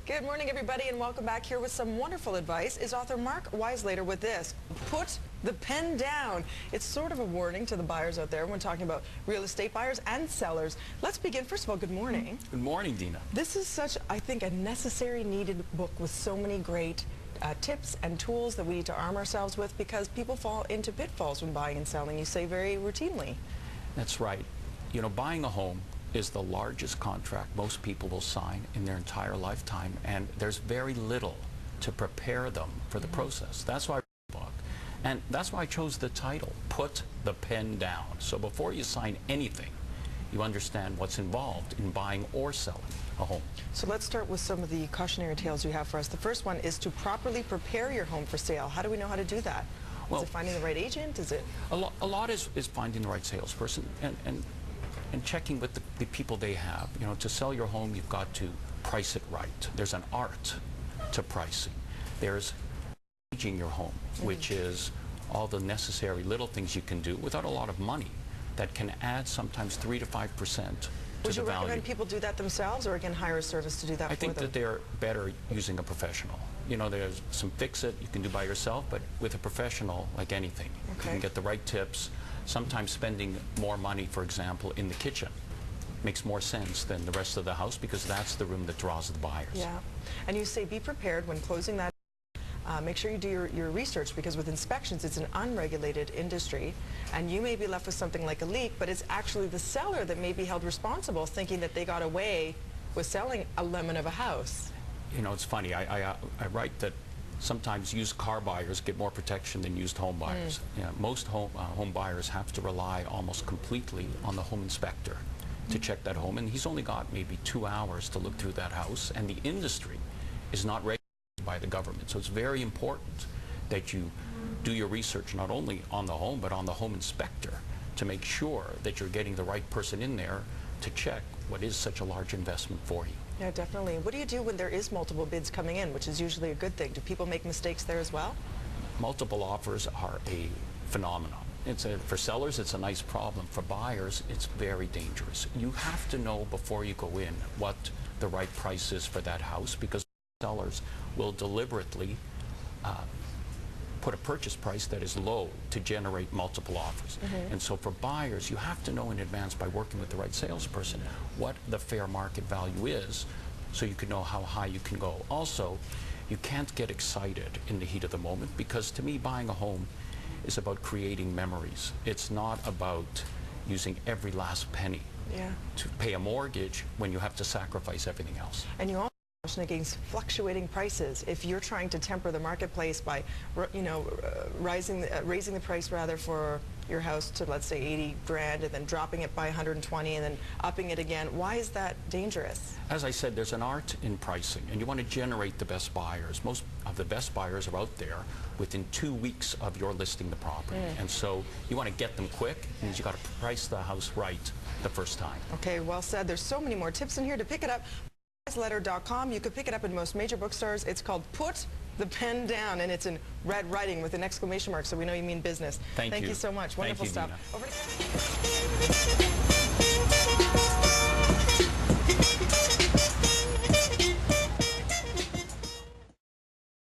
Good morning, everybody, and welcome back. Here with some wonderful advice is author Mark Weisleder with this: put the pen down. It's sort of a warning to the buyers out there when talking about real estate buyers and sellers. Let's begin. First of all, good morning. Good morning, Dina. This is such, I think, a necessary, needed book with so many great tips and tools that we need to arm ourselves with, because people fall into pitfalls when buying and selling, you say, very routinely. That's right. You know, buying a home is the largest contract most people will sign in their entire lifetime, and there's very little to prepare them for the process. That's why I wrote the book, and that's why I chose the title, Put the Pen Down. So before you sign anything, you understand what's involved in buying or selling a home. So let's start with some of the cautionary tales you have for us. The first one is to properly prepare your home for sale. How do we know how to do that? Well, is it finding the right agent? Is it? A lot is finding the right salesperson and checking with the people they have. You know, to sell your home, you've got to price it right. There's an art to pricing. There's staging your home, which is all the necessary little things you can do without a lot of money that can add sometimes 3 to 5% to the value. Would you recommend people do that themselves, or again hire a service to do that for them? I think that they're better using a professional. You know, there's some fix-it you can do by yourself, but with a professional, like anything, you can get the right tips. Sometimes spending more money, for example, in the kitchen makes more sense than the rest of the house, because that's the room that draws the buyers. Yeah. And you say be prepared when closing that. Make sure you do your research, because with inspections, it's an unregulated industry, and you may be left with something like a leak, but it's actually the seller that may be held responsible, thinking that they got away with selling a lemon of a house. You know, it's funny. I write that sometimes used car buyers get more protection than used home buyers. You know, most home buyers have to rely almost completely on the home inspector to check that home, and he's only got maybe 2 hours to look through that house, and the industry is not regulated by the government. So it's very important that you do your research not only on the home, but on the home inspector, to make sure that you're getting the right person in there to check what is such a large investment for you. Yeah, definitely. What do you do when there is multiple bids coming in, which is usually a good thing? Do people make mistakes there as well? Multiple offers are a phenomenon. For sellers, it's a nice problem. For buyers, it's very dangerous. You have to know before you go in what the right price is for that house, because sellers will deliberately put a purchase price that is low to generate multiple offers. And so for buyers, you have to know in advance, by working with the right salesperson, what the fair market value is, so you can know how high you can go. Also, you can't get excited in the heat of the moment, because to me, buying a home is about creating memories. It's not about using every last penny to pay a mortgage when you have to sacrifice everything else. And you also against fluctuating prices. If you're trying to temper the marketplace by, you know, raising the price rather for your house to, let's say, 80 grand, and then dropping it by 120 and then upping it again, why is that dangerous? As I said, there's an art in pricing, and you want to generate the best buyers. Most of the best buyers are out there within 2 weeks of your listing the property. And so you want to get them quick, and you got to price the house right the first time. Okay, well said. There's so many more tips in here. To pick it up, Weisleder.com. You could pick it up in most major bookstores. It's called Put the Pen Down, and it's in red writing with an exclamation mark, so we know you mean business. Thank you. Thank you so much. Wonderful stuff. Dina. Over to